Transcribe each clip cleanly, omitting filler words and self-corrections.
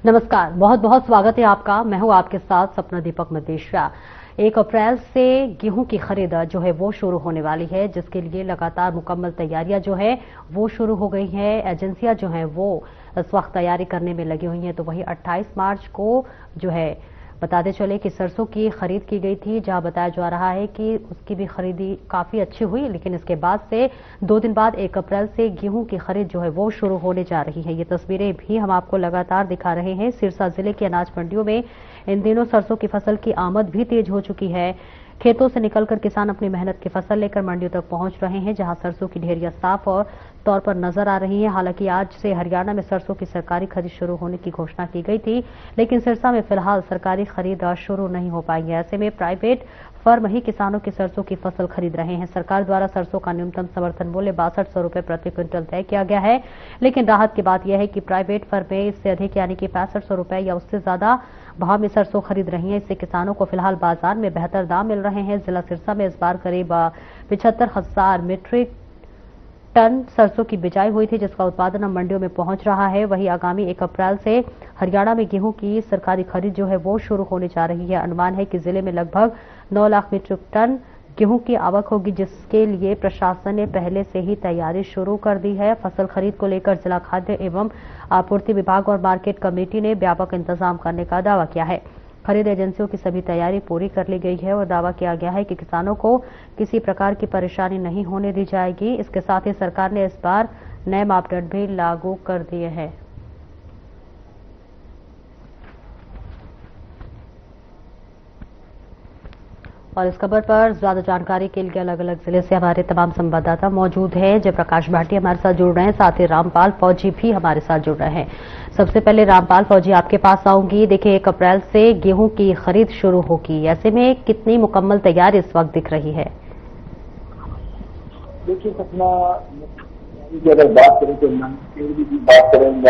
नमस्कार, बहुत बहुत स्वागत है आपका। मैं हूं आपके साथ सपना दीपक मदेशिया। 1 अप्रैल से गेहूं की खरीद जो है वो शुरू होने वाली है, जिसके लिए लगातार मुकम्मल तैयारियां जो है वो शुरू हो गई हैं। एजेंसियां जो हैं वो इस वक्त तैयारी करने में लगी हुई हैं। तो वही 28 मार्च को जो है बताते चले कि सरसों की खरीद की गई थी, जहां बताया जा रहा है कि उसकी भी खरीदी काफी अच्छी हुई। लेकिन इसके बाद से 2 दिन बाद 1 अप्रैल से गेहूं की खरीद जो है वो शुरू होने जा रही है। ये तस्वीरें भी हम आपको लगातार दिखा रहे हैं। सिरसा जिले की अनाज मंडियों में इन दिनों सरसों की फसल की आमद भी तेज हो चुकी है। खेतों से निकलकर किसान अपनी मेहनत की फसल लेकर मंडियों तक पहुंच रहे हैं, जहां सरसों की ढेरियां साफ और तौर पर नजर आ रही हैं। हालांकि आज से हरियाणा में सरसों की सरकारी खरीद शुरू होने की घोषणा की गई थी, लेकिन सिरसा में फिलहाल सरकारी खरीद शुरू नहीं हो पाई है। ऐसे में प्राइवेट फर्म ही किसानों की सरसों की फसल खरीद रहे हैं। सरकार द्वारा सरसों का न्यूनतम समर्थन मूल्य 6200 रुपए प्रति क्विंटल तय किया गया है, लेकिन राहत की बात यह है कि प्राइवेट फर्में इससे अधिक यानी कि 6500 रुपए या उससे ज्यादा भाव में सरसों खरीद रही हैं। इससे किसानों को फिलहाल बाजार में बेहतर दाम मिल रहे हैं। जिला सिरसा में इस बार करीब 75,000 मीट्रिक टन सरसों की बिजाई हुई थी, जिसका उत्पादन अब मंडियों में पहुंच रहा है। वहीं आगामी 1 अप्रैल से हरियाणा में गेहूं की सरकारी खरीद जो है वो शुरू होने जा रही है। अनुमान है कि जिले में लगभग 9 लाख मीट्रिक टन गेहूं की आवक होगी, जिसके लिए प्रशासन ने पहले से ही तैयारी शुरू कर दी है। फसल खरीद को लेकर जिला खाद्य एवं आपूर्ति विभाग और मार्केट कमेटी ने व्यापक इंतजाम करने का दावा किया है। खरीद एजेंसियों की सभी तैयारी पूरी कर ली गई है और दावा किया गया है कि किसानों को किसी प्रकार की परेशानी नहीं होने दी जाएगी। इसके साथ ही सरकार ने इस बार नए मापदंड भी लागू कर दिए हैं। और इस खबर पर ज्यादा जानकारी के लिए अलग अलग जिले से हमारे तमाम संवाददाता मौजूद हैं। जयप्रकाश भाटी हमारे साथ जुड़ रहे हैं, साथ ही रामपाल फौजी भी हमारे साथ जुड़ रहे हैं। सबसे पहले रामपाल फौजी आपके पास आऊंगी। देखिए, 1 अप्रैल से गेहूं की खरीद शुरू होगी, ऐसे में कितनी मुकम्मल तैयारी इस वक्त दिख रही है? देखिए सपना, अगर बात करें तो बात करें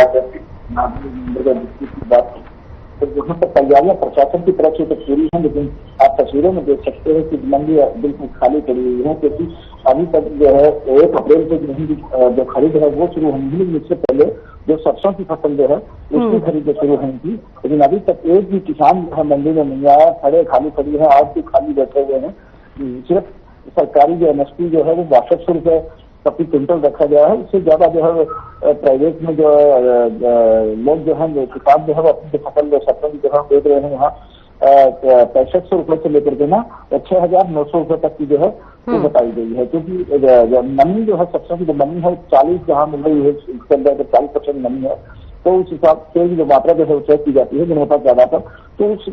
बात तो वहाँ पर तैयारियां प्रशासन की तरफ से तो पूरी हैं, लेकिन आप तस्वीरों में देख सकते हैं कि मंडी बिल्कुल खाली पड़ी हुई है, क्योंकि अभी तक जो है 1 अप्रैल से नहीं जो खरीद है वो शुरू होनी थी, लेकिन इससे पहले जो सरसों की फसल जो है उसकी खरीद शुरू होनी थी। लेकिन अभी तक एक भी किसान जो है मंडी में नहीं आया, खड़े खाली पड़ी है, आज भी खाली बैठे हुए हैं। सिर्फ सरकारी जो एमएसपी जो है वो 6200 रुपए प्रति क्विंटल रखा गया है। इससे ज्यादा जो है प्राइवेट में जो लोग जो है किसान जो है वो अपनी फसल जो सरसों की जगह बेच रहे हैं वहाँ 6500 रुपए से लेकर के ना 6900 रुपए तक की जो है वो बताई गई है। क्योंकि नमी जो है सरसों की जो नमी है 40 जहाँ मिल रही है, इसके अंदर 40% नमी है, तो उस हिसाब से जो मात्रा जो है वो तय की जाती है गुणवत्ता ज्यादा पर, तो उस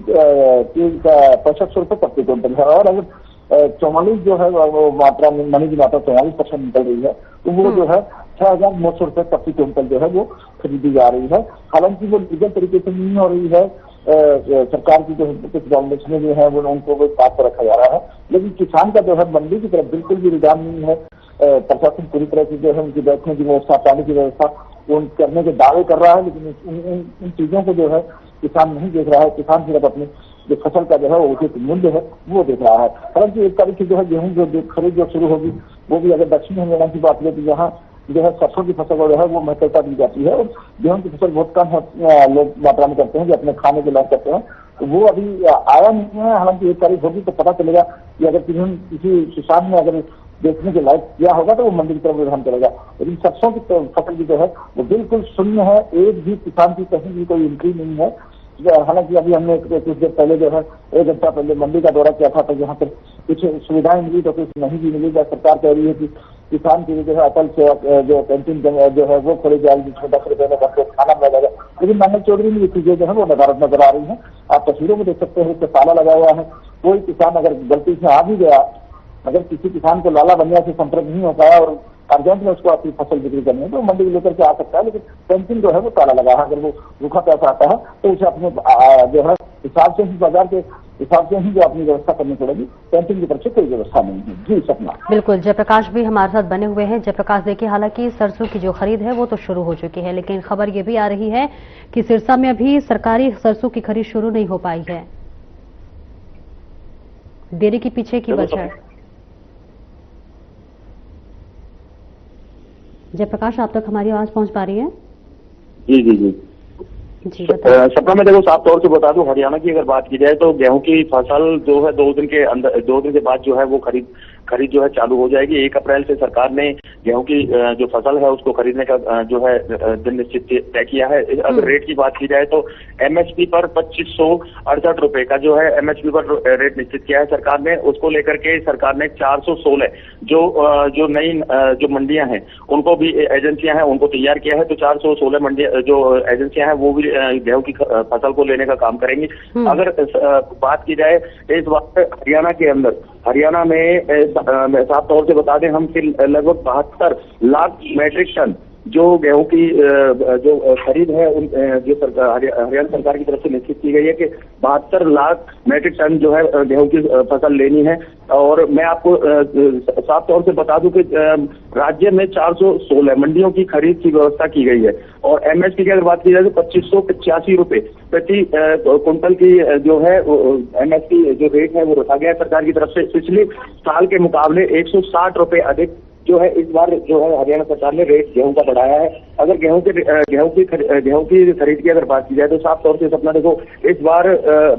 6500 रुपए प्रति क्विंटल है। और अगर 44 जो है वो मात्रा में नमी की मात्रा 44% निकल रही है, तो वो जो है 6900 रुपए प्रति क्विंटल जो है वो खरीदी जा रही है। हालांकि वो लीगल तरीके से नहीं हो रही है, सरकार की जो कुछ गवर्नमेंट जो है वो उनको वो साथ पर रखा जा रहा है, लेकिन किसान का जो है मंडी की तरफ बिल्कुल भी रुझान नहीं है। प्रशासन पूरी तरह से जो है उनकी बैठने की व्यवस्था, पानी की व्यवस्था वो करने के दावे कर रहा है, लेकिन इन चीजों को जो है किसान नहीं देख रहा है। किसान सिर्फ अपनी जो फसल का जो है वो उचित मूल्य है वो देख रहा है। हालांकि 1 तारीख से जो है गेहूं जो खरीद जो शुरू होगी, वो भी अगर दक्षिण हरियाणा की बात करें तो यहाँ जो है सरसों की फसल जो है वो महत्वता दी जाती है, और गेहूं की फसल बहुत कम लोग मात्रा में करते हैं जो अपने खाने के लायक करते हैं, तो वो अभी आया नहीं है। हालांकि 1 तारीख होगी तो पता चलेगा कि अगर किसी किसान ने अगर देखने के लायक किया होगा तो वो मंडी की तरफ रुझान करेगा। लेकिन सरसों की फसल की जो है वो बिल्कुल शून्य है, एक भी किसान की कहीं भी कोई एंट्री नहीं है। हालांकि अभी हमने कुछ देर पहले जो है 1 घंटा पहले मंडी का दौरा किया था, तो यहाँ पर कुछ सुविधाएं मिली तो कुछ नहीं भी मिली। सरकार कह रही है कि किसान के लिए जो है अटल सेवा जो कैंटीन जो है वो खोली जाएगी, जिसमें 10 रुपए में सबको खाना मिला जाएगा, लेकिन मंगल चौधरी में ये चीजें जो है वो नकारात्मक नजर आ रही है। आप तस्वीरों में देख सकते हैं कि ताला लगा हुआ है। कोई किसान अगर गलती से आ भी गया, अगर किसी किसान को लाला बनिया से संपर्क नहीं हो पाया और अर्जेंट में उसको अपनी फसल बिक्री करनी है तो मंडी लेकर के आ सकता है, लेकिन कैंटीन जो है वो ताला लगा है। अगर वो रूखा पैसा आता है तो उसे अपने जो है हिसाब से ही, बाजार के हिसाब से ही जो अपनी व्यवस्था करनी पड़ेगी। कैंटीन की तरफ से कोई व्यवस्था नहीं है। जी सपना। बिल्कुल, जयप्रकाश भी हमारे साथ बने हुए हैं। जयप्रकाश, देखिए, हालांकि सरसों की जो खरीद है वो तो शुरू हो चुकी है, लेकिन खबर ये भी आ रही है कि सिरसा में अभी सरकारी सरसों की खरीद शुरू नहीं हो पाई है। देरी के पीछे की वजह? जयप्रकाश, आप तक हमारी आवाज पहुंच पा रही है? जी जी जी। सपना में देखो साफ तौर से बता दूं, हरियाणा की अगर बात की जाए तो गेहूं की फसल जो है 2 दिन के बाद जो है वो खरीद जो है चालू हो जाएगी। 1 अप्रैल से सरकार ने गेहूं की जो फसल है उसको खरीदने का जो है दिन निश्चित तय किया है। अगर रेट की बात की जाए तो एमएसपी पर 2568 रुपए का जो है एमएसपी पर रेट निश्चित किया है सरकार ने। उसको लेकर के सरकार ने 416 जो नई जो मंडियां हैं उनको भी एजेंसियां हैं उनको तैयार किया है। तो 416 मंडियां जो एजेंसियां हैं वो भी गेहूं की फसल को लेने का काम करेंगी। अगर बात की जाए इस बात हरियाणा में साफ तौर से बता दें हम कि लगभग 72 लाख मैट्रिक टन जो गेहूं की जो खरीद है जो हरियाणा सरकार की तरफ से निश्चित की गई है कि 72 लाख मैट्रिक टन जो है गेहूं की फसल लेनी है। और मैं आपको साफ तौर से बता दूं कि राज्य में 416 मंडियों की खरीद की व्यवस्था की गई है। और एमएसपी की अगर बात की जाए तो 2585 रुपए प्रति कुंटल की जो है एमएसपी जो रेट है वो रखा गया है सरकार की तरफ से। पिछले साल के मुकाबले 160 रुपए अधिक जो है इस बार जो है हरियाणा सरकार ने रेट गेहूं का बढ़ाया है। अगर गेहूं की खरीद की अगर बात की जाए तो साफ तौर से सपना देखो इस बार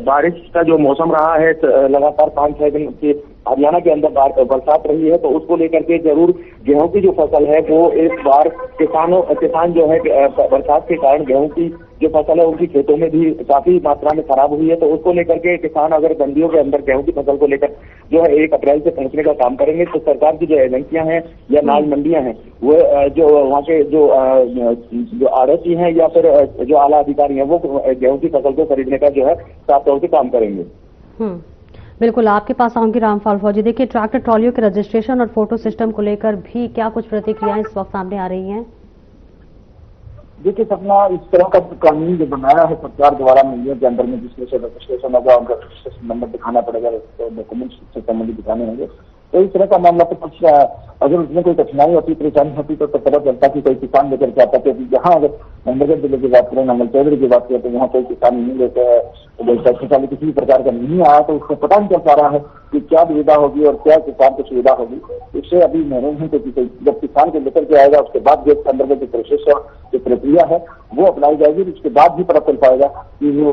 बारिश का जो मौसम रहा है लगातार 5-6 दिन की हरियाणा के अंदर बरसात रही है, तो उसको लेकर के जरूर गेहूं की जो फसल है वो इस बार किसान जो है बरसात के कारण गेहूं की जो फसल है उनकी खेतों में भी काफी मात्रा में खराब हुई है। तो उसको लेकर के किसान अगर मंडियों के अंदर गेहूं की फसल को लेकर जो है 1 अप्रैल से पहुंचने का काम करेंगे तो सरकार की जो एजेंसियां हैं या नाज मंडियां हैं वो जो वहाँ के जो आड़ती हैं या फिर जो आला अधिकारी हैं वो गेहूं की फसल को खरीदने का जो है साफ तौर से काम करेंगे। बिल्कुल, आपके पास आऊंगी रामपाल फौजी। देखिए, ट्रैक्टर ट्रॉलियों के रजिस्ट्रेशन और फोटो सिस्टम को लेकर भी क्या कुछ प्रतिक्रियाएं इस वक्त सामने आ रही हैं? देखिए सपना, इस तरह का कानून जो बनाया है सरकार द्वारा मंडियों के अंदर में जिसमें से रजिस्ट्रेशन होगा, उनका रजिस्ट्रेशन नंबर दिखाना पड़ेगा, डॉक्यूमेंट्स से संबंधित दिखाने होंगे। तो इस तरह का मामला तो कुछ अगर उसमें कोई कठिनाई होती, परेशानी होती तो पता चलता कि कोई किसान लेकर के आता। क्योंकि यहाँ अगर नंबरगढ़ जिले की बात करें, नंगल चौधरी की बात करें तो यहाँ कोई किसान नहीं लेते हैं, तो किसी भी प्रकार का नहीं आया तो उसको पता नहीं चल पा रहा है कि क्या सुविधा होगी और क्या किसान को सुविधा होगी। इससे अभी महीने ही क्योंकि जब किसान को लेकर के आएगा उसके बाद जो अंदर जो प्रोसेस जो प्रक्रिया है वो अपनाई जाएगी। उसके बाद भी पता चल पाएगा कि वो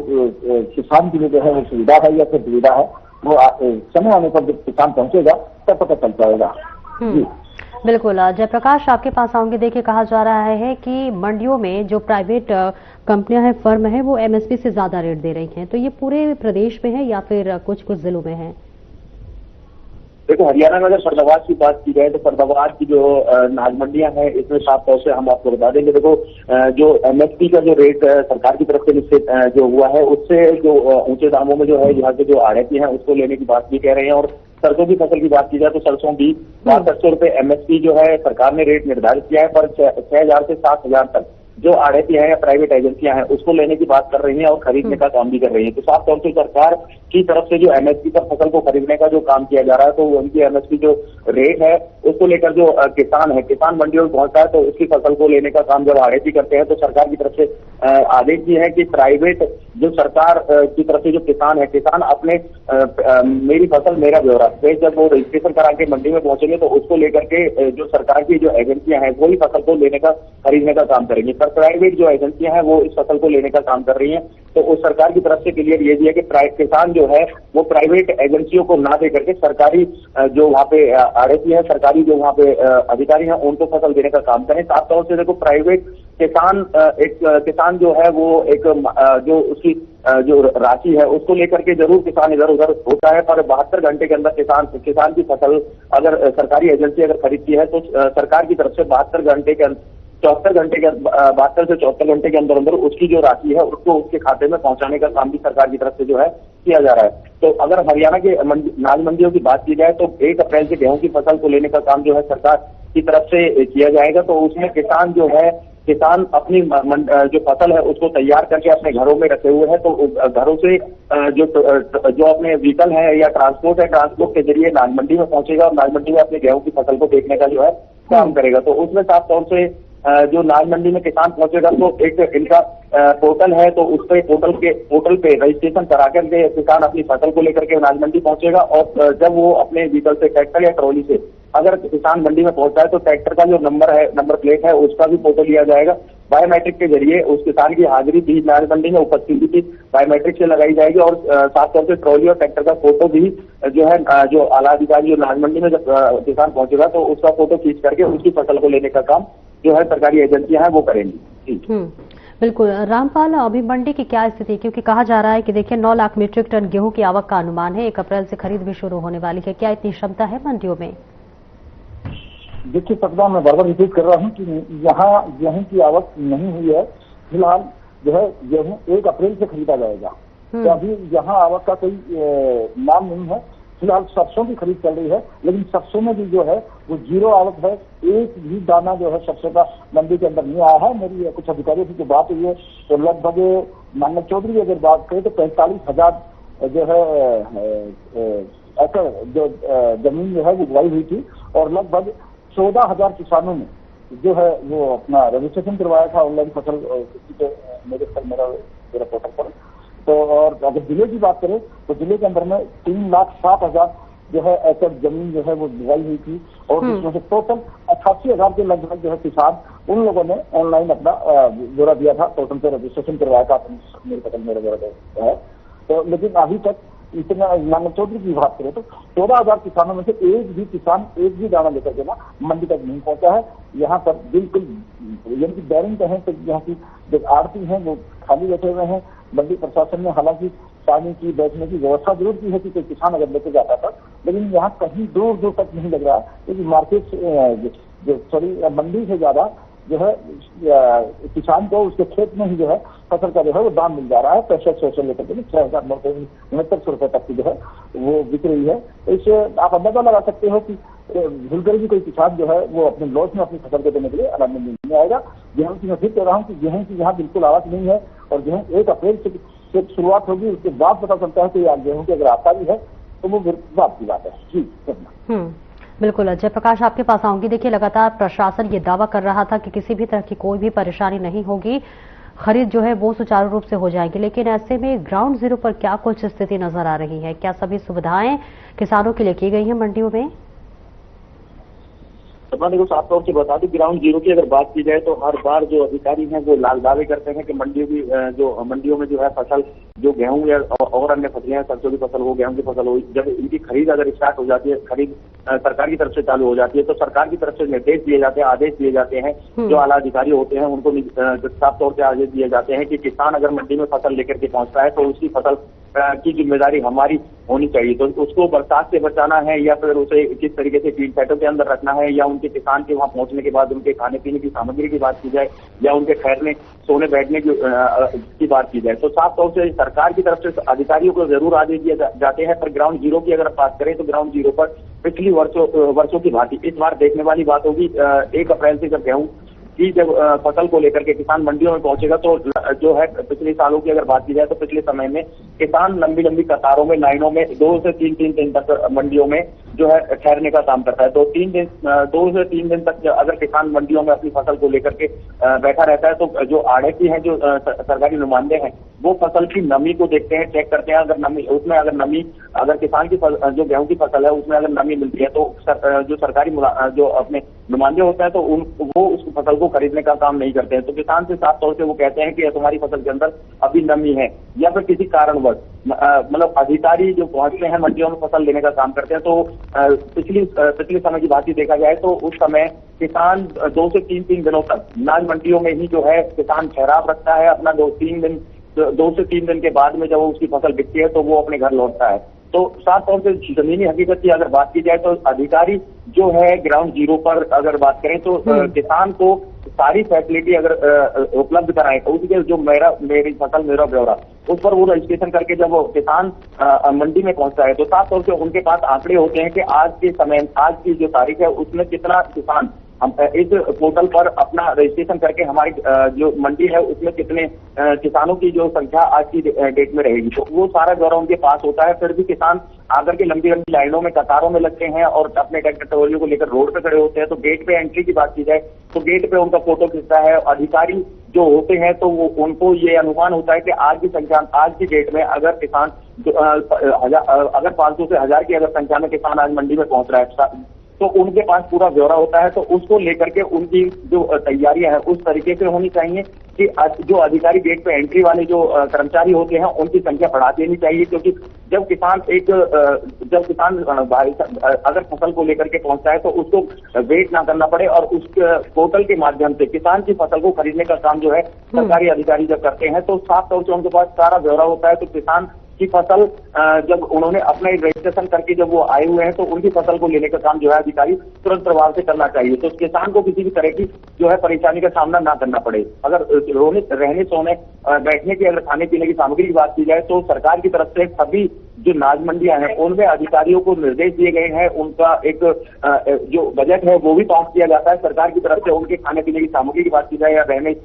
किसान के लिए जो है वो सुविधा है या फिर दुविधा है। वो समय आने पर जब किसान पहुंचेगा तब पता चल पाएगा। बिल्कुल, जयप्रकाश आपके पास आऊंगे। देखिए, कहा जा रहा है कि मंडियों में जो प्राइवेट कंपनियां हैं, फर्म है, वो एमएसपी से ज्यादा रेट दे रही हैं। तो ये पूरे प्रदेश में है या फिर कुछ कुछ जिलों में है? देखो, हरियाणा में अगर फरीदाबाद की बात की जाए तो फरीदाबाद की जो नाज मंडियां हैं इसमें साफ तौर से हम आपको बता देंगे। देखो, जो एमएसपी का जो रेट सरकार की तरफ से निश्चित जो हुआ है उससे जो ऊंचे दामों में जो है यहाँ के जो आड़ती हैं उसको लेने की बात भी कह रहे हैं। और सरसों की फसल की बात की जाए तो सरसों भी 6200 रुपए एमएसपी जो है सरकार ने रेट निर्धारित किया है, पर 6000 से 7000 तक जो आड़ती हैं या प्राइवेट एजेंसियां हैं उसको लेने की बात कर रही हैं और खरीदने का काम भी कर रही हैं। तो साफ तौर से सरकार की तरफ से जो एमएसपी पर फसल को खरीदने का जो काम किया जा रहा है तो उनकी एमएसपी जो रेट है उसको लेकर जो किसान मंडियों में पहुंचता है तो उसकी फसल को लेने का काम जब आड़ती करते हैं तो सरकार की तरफ से आदेश दिए है कि प्राइवेट जो सरकार की तरफ से जो किसान अपने मेरी फसल मेरा ब्यौरा पे जब वो रजिस्ट्रेशन करा के मंडी में पहुंचेंगे तो उसको लेकर के जो सरकार की जो एजेंसियां हैं वही फसल को लेने का खरीदने का काम करेंगी। पर प्राइवेट जो एजेंसियां हैं वो इस फसल को लेने का काम कर रही हैं। तो उस सरकार की तरफ से क्लियर ये दिया कि किसान जो है वो प्राइवेट एजेंसियों को ना दे करके सरकारी जो वहाँ पे आड़ती है, सरकारी जो वहाँ पे अधिकारी हैं उनको फसल देने का काम करें। साफ तौर से देखो, प्राइवेट किसान जो है वो एक जो उसकी जो राशि है उसको लेकर के जरूर किसान इधर उधर होता है, पर 72 घंटे के अंदर किसान की फसल अगर सरकारी एजेंसी अगर खरीदती है तो सरकार की तरफ से 72 घंटे के 72 से 74 घंटे के अंदर अंदर उसकी जो राशि है उसको उसके खाते में पहुंचाने का काम भी सरकार की तरफ से जो है किया जा रहा है। तो अगर हरियाणा के नाज मंडियों की बात की जाए तो 1 अप्रैल से गेहूं की फसल को लेने का काम जो है सरकार की तरफ से किया जाएगा। तो उसमें किसान अपनी जो फसल है उसको तैयार करके अपने घरों में रखे हुए हैं। तो घरों से जो अपने व्हीकल है या ट्रांसपोर्ट के जरिए नाज मंडी में पहुंचेगा और नाज मंडी में अपने गेहूं की फसल को देखने का जो है काम करेगा। तो उसमें साफ तौर से जो नाज मंडी में किसान पहुंचेगा तो एक इनका पोर्टल है तो उस पर पोर्टल पे रजिस्ट्रेशन करा करके किसान अपनी फसल को लेकर के नाज मंडी पहुंचेगा। और जब वो अपने व्हीकल से ट्रैक्टर या ट्रॉली से अगर किसान मंडी में पहुंचता है तो ट्रैक्टर का जो नंबर प्लेट है उसका भी फोटो लिया जाएगा बायोमेट्रिक के जरिए उस किसान की हाजिरी भी अनाज मंडी में उपस्थिति की बायोमेट्रिक से लगाई जाएगी और साफ तौर से ट्रॉली और ट्रैक्टर का फोटो भी जो है जो आला अधिकारी जो अनाज मंडी में जब किसान पहुंचेगा तो उसका फोटो खींच करके उसकी फसल को लेने का काम जो है सरकारी एजेंसियां हैं वो करेंगी। बिल्कुल रामपाल, अभी मंडी की क्या स्थिति, क्योंकि कहा जा रहा है कि देखिए 9 लाख मीट्रिक टन गेहूं की आवक का अनुमान है, 1 अप्रैल से खरीद भी शुरू होने वाली है, क्या इतनी क्षमता है मंडियों में? देखिए सपना, मैं बार बार रिपीट कर रहा हूँ कि यहाँ गेहूं की आवक नहीं हुई है। फिलहाल जो है गेहूं 1 अप्रैल से खरीदा जाएगा, तो अभी यहाँ आवक का कोई नाम नहीं है। फिलहाल सरसों की खरीद चल रही है, लेकिन सरसों में भी जो है वो 0 आवक है। एक भी दाना जो है सरसों का मंडी के अंदर नहीं आया है। मेरी कुछ अधिकारियों से जो बात हुई है तो लगभग मानव चौधरी अगर बात करें तो 45,000 जो है एकड़ जो जमीन जो है वो बुआई हुई थी और लगभग 14,000 किसानों ने जो है वो अपना रजिस्ट्रेशन करवाया था ऑनलाइन फसल मेरा पोर्टल पर। तो और अगर जिले की बात करें तो जिले के अंदर में 3,07,000 जो है एकड़ जमीन जो है वो बुआई हुई थी और जिसमें से टोटल 88,000 के लगभग जो है किसान उन लोगों ने ऑनलाइन अपना ब्यौरा दिया था, पोर्टल पे रजिस्ट्रेशन करवाया था मेरे फसल मेरा ब्यौरा है। तो लेकिन अभी तक इतना मानव चौधरी की बात करें तो 14,000 किसानों में से एक भी किसान एक भी दाना लेकर के ना मंडी तक नहीं पहुंचा है। यहाँ पर बिल्कुल यानी कि बैरिंग कहें तो यहाँ की जो आड़ती हैं वो खाली बैठे हुए हैं। मंडी प्रशासन ने हालांकि पानी की बैठने की व्यवस्था जरूर की है कि कोई किसान अगर लेके जाता था, लेकिन यहाँ कहीं दूर दूर तक नहीं लग रहा क्योंकि मार्केट जो मंडी से ज्यादा जो है किसान को उसके खेत में ही जो है फसल का जो है वो दाम मिल जा रहा है। 6500 से लेकर के 6,969 रुपए तक की जो है वो बिक रही है। तो इससे आप अंदाजा लगा सकते हो कि भूलकर भी कोई किसान जो है वो अपने लॉस में अपनी फसल को देने के लिए अनाज मंडी नहीं आएगा। गेहूं की मैं फिर कह रहा हूँ कि गेहूं की यहाँ बिल्कुल आवक नहीं है और गेहूं 1 अप्रैल से शुरुआत होगी, उसके बाद पता चलता है कि गेहूं की अगर आता भी है तो वो बात की बात है। जी बिल्कुल अजय प्रकाश, आपके पास आऊंगी। देखिए लगातार प्रशासन ये दावा कर रहा था कि किसी भी तरह की कोई भी परेशानी नहीं होगी, खरीद जो है वो सुचारू रूप से हो जाएगी, लेकिन ऐसे में ग्राउंड जीरो पर क्या कुछ स्थिति नजर आ रही है? क्या सभी सुविधाएं किसानों के लिए की गई हैं मंडियों में? देखो साफ तौर से बता दूं, ग्राउंड जीरो की अगर बात की जाए तो हर बार जो अधिकारी हैं वो लाल दावे करते हैं कि मंडियों में जो है फसल जो गेहूं या और अन्य फसलें हैं, सरसों की फसल हो, गेहूं की फसल हो, जब इनकी खरीद अगर स्टार्ट हो जाती है, खरीद सरकार की तरफ से चालू हो जाती है तो सरकार की तरफ से निर्देश दिए जाते हैं, आदेश दिए जाते हैं। जो आला अधिकारी होते हैं उनको साफ तौर से आदेश दिए जाते हैं कि किसान अगर मंडी में फसल लेकर के पहुंचता है तो उसकी फसल की जिम्मेदारी हमारी होनी चाहिए। तो उसको बरसात से बचाना है या फिर उसे किस तरीके से फील्ड सेटों के अंदर रखना है, या उनके किसान के वहां पहुंचने के बाद उनके खाने पीने की सामग्री की बात की जाए या उनके ठहरने सोने बैठने की बात की जाए, तो साफ तौर से सरकार की तरफ से अधिकारियों को जरूर आदेश दिए जाते हैं। पर ग्राउंड जीरो की अगर बात करें तो ग्राउंड जीरो पर पिछली वर्षों की भांति इस बार देखने वाली बात होगी। 1 अप्रैल से जब गेहूं की जब फसल को लेकर के किसान मंडियों में पहुंचेगा तो जो है पिछले सालों की अगर बात की जाए तो पिछले समय में किसान लंबी लंबी कतारों में लाइनों में 2 से 3 दिन तक मंडियों में जो है ठहरने का काम करता है। तो 2 से 3 दिन तक अगर किसान मंडियों में अपनी फसल को लेकर के बैठा रहता है तो जो आढ़ती हैं, जो सरकारी नुमाइंदे हैं, वो फसल की नमी को देखते हैं, चेक करते हैं। अगर किसान की जो गेहूं की फसल है उसमें अगर नमी मिलती है तो जो सरकारी जो अपने नुमाइंदे होते हैं तो वो उस फसल को खरीदने का काम नहीं करते हैं। तो किसान से साफ तौर से वो कहते हैं कि तुम्हारी फसल के अंदर अभी नमी है, या फिर किसी कारणवश मतलब अधिकारी जो पहुंचते हैं मंडियों में फसल लेने का काम करते हैं। तो पिछले समय की बात ही देखा जाए तो उस समय किसान 2 से 3 दिनों तक अनाज मंडियों में ही जो है किसान ठहराव रखता है अपना। 2 से 3 दिन के बाद में जब उसकी फसल बिकती है तो वो अपने घर लौटता है। तो साफ तौर से जमीनी हकीकत की अगर बात की जाए तो अधिकारी जो है ग्राउंड जीरो पर अगर बात करें तो किसान को सारी फैसिलिटी अगर उपलब्ध कराएं तो उसके जो मेरी फसल मेरा ब्यौरा उस पर वो रजिस्ट्रेशन करके जब वो किसान मंडी में पहुंचता है तो साफ तौर से उनके पास आंकड़े होते हैं कि आज की जो तारीख है उसमें कितना किसान हम इस पोर्टल पर अपना रजिस्ट्रेशन करके हमारी जो मंडी है उसमें कितने किसानों की जो संख्या आज की डेट में रहेगी, तो वो सारा ब्यौरा उनके पास होता है। फिर भी किसान आकर के लंबी लंबी लाइनों में कतारों में लगते हैं और अपने ट्रैक्टर ट्रॉलियों को लेकर रोड पे खड़े होते हैं। तो गेट पे एंट्री की बात की जाए तो गेट पे उनका फोटो खींचता है अधिकारी जो होते हैं, तो वो उनको ये अनुमान होता है कि आज की डेट में अगर किसान अगर 500 से 1000 की अगर संख्या में किसान आज मंडी में पहुंच रहा है तो उनके पास पूरा ब्यौरा होता है। तो उसको लेकर के उनकी जो तैयारियां हैं उस तरीके से होनी चाहिए कि जो अधिकारी गेट पे एंट्री वाले जो कर्मचारी होते हैं उनकी संख्या बढ़ा देनी चाहिए, क्योंकि जब किसान भाई अगर फसल को लेकर के पहुंचता है तो उसको वेट ना करना पड़े, और उस पोर्टल के माध्यम से किसान की फसल को खरीदने का काम जो है सरकारी अधिकारी जब करते हैं तो साफ तौर से उनके पास सारा ब्यौरा होता है। तो किसान की फसल जब उन्होंने अपना रजिस्ट्रेशन करके जब वो आए हुए हैं तो उनकी फसल को लेने का काम जो है अधिकारी तुरंत प्रभाव से करना चाहिए, तो किसान को किसी भी तरह की जो है परेशानी का सामना ना करना पड़े। अगर रहने सोने बैठने की, अगर खाने पीने की सामग्री की बात की जाए तो सरकार की तरफ से सभी जो नाज मंडियां हैं उनमें अधिकारियों को निर्देश दिए गए हैं, उनका एक जो बजट है वो भी पास किया जाता है सरकार की तरफ से। उनके खाने पीने की सामग्री की बात की जाए या रहने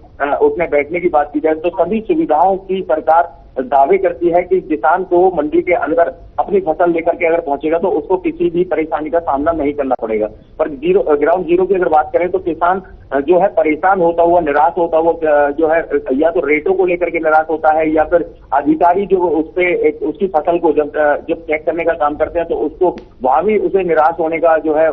उठने बैठने की बात की जाए तो सभी सुविधाओं की सरकार दावे करती है कि किसान को मंडी के अंदर अपनी फसल लेकर के अगर पहुंचेगा तो उसको किसी भी परेशानी का सामना नहीं करना पड़ेगा। पर ग्राउंड जीरो की अगर बात करें तो किसान जो है परेशान होता हुआ, निराश होता हुआ जो है या तो रेटों को लेकर के निराश होता है, या फिर अधिकारी जो उसकी फसल को जब चेक करने का काम करते हैं तो उसको वहां भी उसे निराश होने का जो है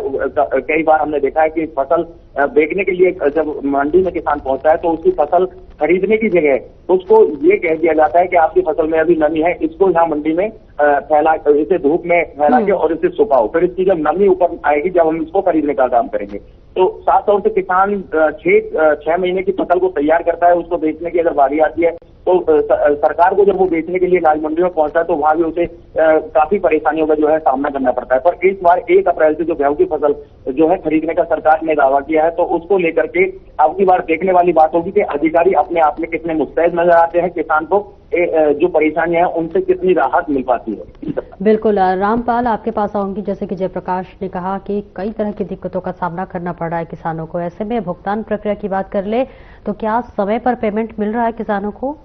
कई बार हमने देखा है कि फसल बेचने के लिए जब मंडी में किसान पहुंचता है तो उसकी फसल खरीदने की जगह उसको ये कह दिया जाता है कि आपकी फसल में अभी नमी है, इसको यहाँ मंडी में इसे धूप में फैला के और इसे सुखाओ, फिर इसकी जब नमी ऊपर आएगी जब हम इसको खरीदने का काम करेंगे। तो साफ तौर से किसान 6 महीने की फसल को तैयार करता है, उसको बेचने की अगर बारी आती है तो सरकार को जब वो बेचने के लिए नाज मंडियों में पहुंचता है तो वहां भी उसे काफी परेशानियों का जो है सामना करना पड़ता है। पर इस बार 1 अप्रैल से जो गेहूं की फसल जो है खरीदने का सरकार ने दावा किया है तो उसको लेकर के अब की बार देखने वाली बात होगी कि अधिकारी अपने आप में कितने मुस्तैद नजर आते हैं, किसान को जो परेशानियां हैं उनसे कितनी राहत मिल पाती है। बिल्कुल रामपाल, आपके पास आऊंगी। जैसे कि जयप्रकाश ने कहा कि कई तरह की दिक्कतों का सामना करना पड़ रहा है किसानों को, ऐसे में भुगतान प्रक्रिया की बात कर ले तो क्या समय पर पेमेंट मिल रहा है किसानों को?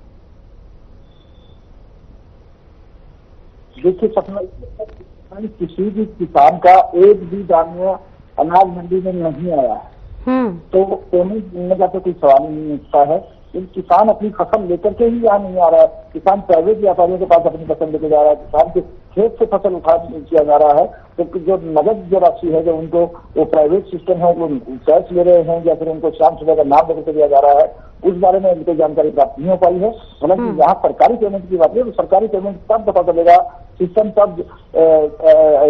देखिए सपना, किसी भी किसान का एक भी दाना अनाज मंडी में नहीं आया है तो पेमेंट मिलने का तो कोई सवाल ही नहीं उठता है। किसान अपनी फसल लेकर के ही यहाँ नहीं आ रहा है, किसान प्राइवेट व्यापारियों के पास अपनी फसल लेकर जा रहा है, किसान के खेत से फसल उठा किया जा रहा है। तो जो नगद जो राशि है जो उनको वो प्राइवेट सिस्टम है वो टैक्स ले रहे हैं या फिर उनको शाम सुबह का नाम लेकर दिया जा रहा है, उस बारे में उनको जानकारी प्राप्त नहीं हो पाई है। हालांकि यहाँ सरकारी पेमेंट की बात है तो सरकारी पेमेंट तब पता चलेगा, सिस्टम तब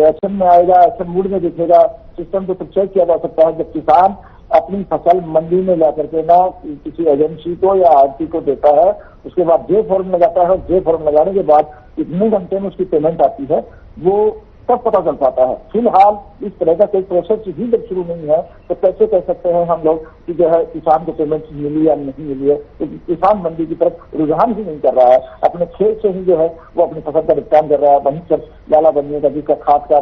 एक्शन में आएगा, एक्शन मूड में दिखेगा, सिस्टम को तब चेक किया जा सकता है जब किसान अपनी फसल मंडी में ला करके ना किसी एजेंसी को या आरती को देता है, उसके बाद जे फॉर्म लगाता है, जे फॉर्म लगाने के बाद कितने घंटे में उसकी पेमेंट आती है वो तब पता चल पाता है। फिलहाल इस तरह का कोई प्रोसेस ही जब शुरू नहीं है तो कैसे कह सकते हैं हम लोग कि जो है किसान को पेमेंट मिली या नहीं मिली है, क्योंकि किसान मंडी की तरफ रुझान ही नहीं कर रहा है, अपने खेत से ही जो है वो अपनी फसल का भुगतान कर रहा है। वहीं पर लाला बनने का जिसका खाद का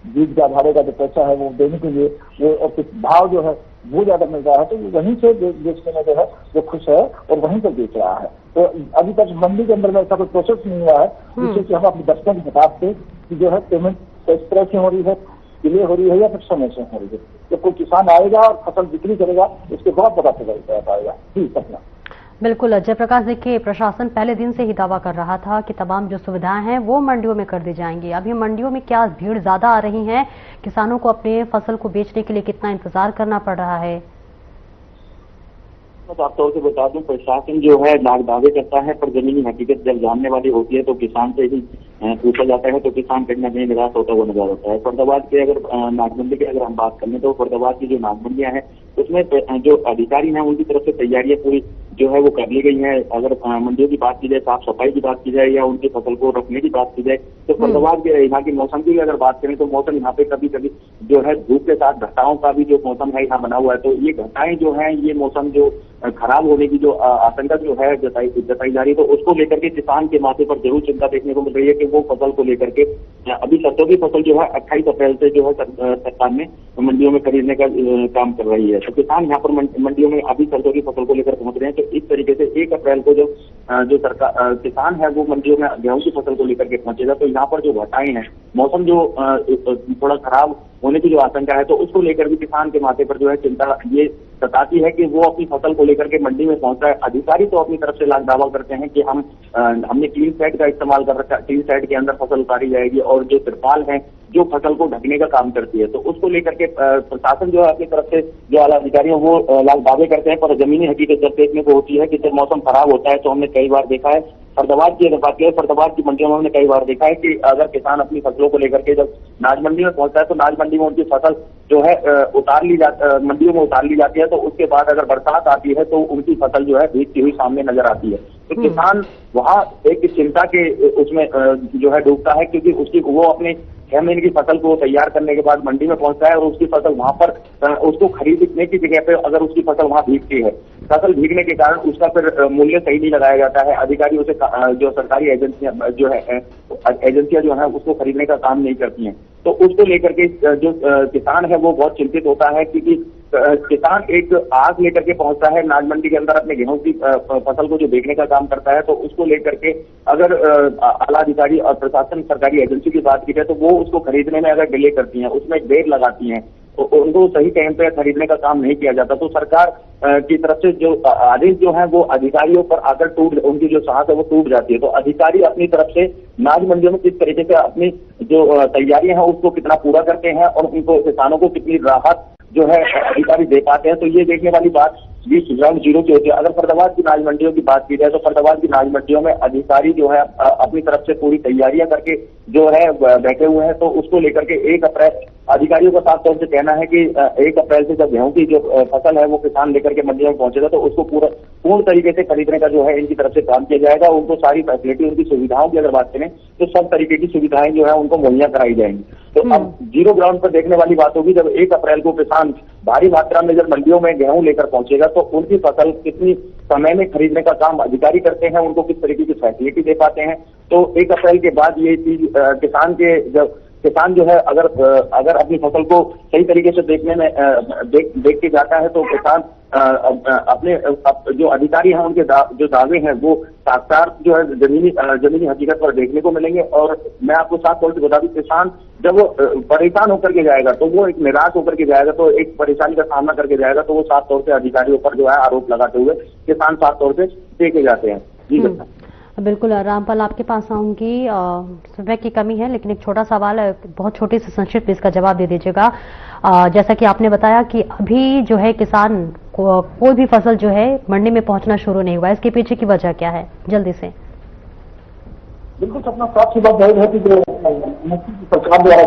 बीज का भाड़े का जो पैसा है वो देने के लिए वो और कुछ भाव जो है वो ज्यादा मिल रहा है तो वहीं से बेचने में जो है वो खुश है और वहीं पर बेच रहा है। तो अभी तक मंडी के अंदर में ऐसा कोई प्रोसेस नहीं हुआ है जिससे कि हम अपनी दर्शकों को बता दें कि जो है पेमेंट किस तरह से हो रही है, डिले हो रही है या फिर समय से हो रही है। जब कोई किसान आएगा और फसल बिक्री करेगा उसके बाद पता चल पाएगा। जी सपना। बिल्कुल जयप्रकाश, देखिए प्रशासन पहले दिन से ही दावा कर रहा था कि तमाम जो सुविधाएं हैं वो मंडियों में कर दी जाएंगी। अभी मंडियों में क्या भीड़ ज्यादा आ रही है, किसानों को अपने फसल को बेचने के लिए कितना इंतजार करना पड़ रहा है? साफ तौर से बता दूं, प्रशासन जो है दावे करता है पर जमीनी हकीकत जब जानने वाली होती है तो किसान से ही पूछा जाता है तो किसान कहीं ना कहीं निराश होता हुआ नजर आता है। फरीदाबाद के अगर नागमंडी की अगर हम बात करें तो फरीदाबाद की जो नागमंडियां हैं उसमें जो अधिकारी हैं उनकी तरफ से तैयारियां पूरी जो है वो कर ली गई है। अगर मंडियों की बात की जाए, साफ सफाई की बात की जाए या उनकी फसल को रखने की बात की जाए तो फरीदाबाद के यहाँ की मौसम की अगर बात करें तो मौसम यहाँ पे कभी कभी जो है धूप के साथ घटाओं का भी जो मौसम है यहाँ बना हुआ है। तो ये घटाएं जो है ये मौसम जो खराब होने की जो आशंका जो है जताई जा रही है तो उसको लेकर के किसान के माथे पर जरूर चिंता देखने को मिल रही है कि वो फसल को लेकर के अभी सरसों की फसल जो है 28 अप्रैल से जो है सरकार ने मंडियों में खरीदने का काम कर रही है। तो किसान यहाँ पर मंडियों में अभी सरसों की फसल को लेकर पहुंच रहे हैं। तो इस तरीके से 1 अप्रैल को जो सरकार किसान है वो मंडियों में गेहूं की फसल को लेकर के पहुंचेगा। तो यहाँ पर जो घटाएं हैं, मौसम जो थोड़ा खराब होने की जो आशंका है तो उसको लेकर भी किसान के माथे पर जो है चिंता ये बताती है कि वो अपनी फसल को लेकर के मंडी में पहुंचा है। अधिकारी तो अपनी तरफ से लाख दावा करते हैं कि हमने टीन शेड का इस्तेमाल कर रखा है, टीन शेड के अंदर फसल उतारी जाएगी, और जो तिरपाल है जो फसल को ढकने का काम करती है, तो उसको लेकर के प्रशासन जो है अपनी तरफ से जो आला अधिकारी है वो लाख दावे करते हैं। पर जमीनी हकीकत जब देखने को होती है कि जब मौसम खराब होता है तो हमने कई बार देखा है, फरीदाबाद की अगर बात करें, फरीदाबाद की मंडियों में हमने कई बार देखा है कि अगर किसान अपनी फसलों को लेकर के जब नाज मंडी में पहुंचता है तो नाज मंडी में उनकी फसल जो है मंडियों में उतार ली जाती है, तो उसके बाद अगर बरसात आती है तो उनकी फसल जो है भीगती हुई सामने नजर आती है। तो किसान वहाँ एक चिंता के उसमें जो है डूबता है, क्योंकि उसकी वो अपने 6 महीने की फसल को तैयार करने के बाद मंडी में पहुंचता है और उसकी फसल वहां पर उसको खरीदने की जगह पे अगर उसकी फसल वहां भीगती है, फसल भीगने के कारण उसका फिर मूल्य सही नहीं लगाया जाता है। अधिकारी उसे जो सरकारी एजेंसियां जो है एजेंसियां जो है उसको खरीदने का काम नहीं करती हैं, तो उसको लेकर के जो किसान है वो बहुत चिंतित होता है, क्योंकि किसान एक आग लेकर के पहुंचता है नाज मंडी के अंदर अपने गेहूं की फसल को जो देखने का काम करता है, तो उसको लेकर के अगर आला अधिकारी और प्रशासन सरकारी एजेंसी की बात की जाए तो वो उसको खरीदने में अगर डिले करती हैं, उसमें देर लगाती हैं, तो उनको सही टाइम पे खरीदने का काम नहीं किया जाता, तो सरकार की तरफ से जो आदेश जो है वो अधिकारियों पर आकर उनकी जो साहस है वो टूट जाती है। तो अधिकारी अपनी तरफ से नाज मंडियों में किस तरीके से अपनी जो तैयारियां हैं उसको कितना पूरा करते हैं और उनको किसानों को कितनी राहत जो है अधिकारी दे पाते हैं, तो ये देखने वाली बात भी ग्राउंड जीरो की होती है। अगर फरीदाबाद की नाज मंडियों की बात की जाए तो फरीदाबाद की नाज मंडियों में अधिकारी जो है अपनी तरफ से पूरी तैयारियां करके जो है बैठे हुए हैं, तो उसको लेकर के 1 अप्रैल अधिकारियों का साफ तौर से कहना है कि 1 अप्रैल से जब गेहूं की जो फसल है वो किसान लेकर के मंडियों में पहुंचेगा तो उसको पूर्ण तरीके से खरीदने का जो है इनकी तरफ से काम किया जाएगा। उनको सारी फैसिलिटी, उनकी सुविधाओं की अगर बात करें तो सब तरीके की सुविधाएं जो है उनको मुहैया कराई जाएंगी। तो अब जीरो ग्राउंड पर देखने वाली बात होगी जब 1 अप्रैल को किसान भारी मात्रा में जब मंडियों में गेहूं लेकर पहुंचेगा तो उनकी फसल कितनी समय में खरीदने का काम अधिकारी करते हैं, उनको किस तरीके की फैसिलिटी दे पाते हैं। तो 1 अप्रैल के बाद ये चीज किसान जो है अगर अपनी फसल को सही तरीके से देखने में देख के जाता है तो किसान अपने जो अधिकारी हैं उनके जो दावे हैं वो साक्षात जो है जमीनी हकीकत पर देखने को मिलेंगे। और मैं आपको साफ तौर से बता दूं, किसान जब वो परेशान होकर के जाएगा तो वो एक निराश होकर के जाएगा, तो एक परेशानी का सामना करके जाएगा, तो वो साफ तौर से अधिकारियों पर जो है आरोप लगाते हुए किसान साफ तौर से देखे जाते हैं। जी बिल्कुल रामपाल, आपके पास आऊंगी। समय की कमी है लेकिन एक छोटा सवाल है, बहुत छोटी सी संक्षिप्त में इसका जवाब दे दीजिएगा। जैसा कि आपने बताया कि अभी जो है किसान कोई भी फसल जो है मंडी में पहुंचना शुरू नहीं हुआ, इसके पीछे की वजह क्या है? जल्दी से। बिल्कुल अपना साफ सी बात जाहिर है कि जो सरकार द्वारा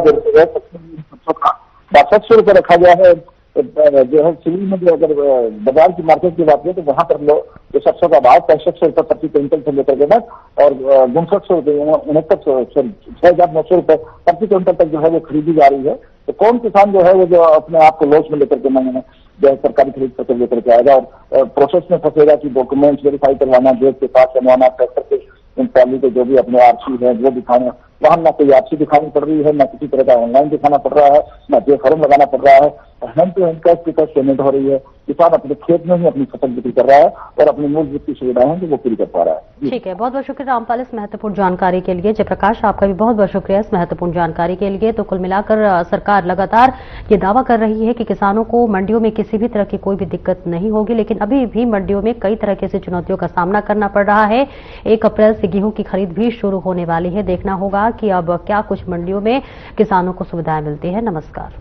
₹62 रुपये रखा गया है, जो है सिविल में जो अगर बाजार की मार्केट की बात करें तो वहां पर जो सरसों का भाव 6500 रुपये प्रति क्विंटल से लेकर के बाद और 5900 रुपये 6900 रुपये प्रति क्विंटल तक जो है वो खरीदी जा रही है। तो कौन किसान जो है वो जो अपने आप को लॉस में लेकर के मैंने जो है सरकारी खरीद फसल लेकर के आएगा और प्रोसेस में फंसेगा कि डॉक्यूमेंट्स वेरीफाई करवाना, गेट के पास बनवाना, ट्रैक्टर के पहले के जो भी अपने आरसी है वो दिखाना, वहां ना कोई आरसी दिखानी पड़ रही है, ना किसी तरह का ऑनलाइन दिखाना पड़ रहा है, ना जे फॉर्म लगाना पड़ रहा है, hand to hand cash to cash payment हो रही है। किसान अपने खेत में ही अपनी फसल बिक्री कर रहा है और अपनी मूलभूत की सुविधाएं हैं जो वो पूरी कर पा रहा है। ठीक है, बहुत बहुत शुक्रिया रामपाल इस महत्वपूर्ण जानकारी के लिए। जयप्रकाश, आपका भी बहुत बहुत शुक्रिया इस महत्वपूर्ण जानकारी के लिए। तो कुल मिलाकर सरकार लगातार ये दावा कर रही है कि किसानों को मंडियों में किसी भी तरह की कोई भी दिक्कत नहीं होगी, लेकिन अभी भी मंडियों में कई तरह की चुनौतियों का सामना करना पड़ रहा है। 1 अप्रैल से गेहूं की खरीद भी शुरू होने वाली है। देखना होगा कि अब क्या कुछ मंडियों में किसानों को सुविधाएं मिलती है। नमस्कार।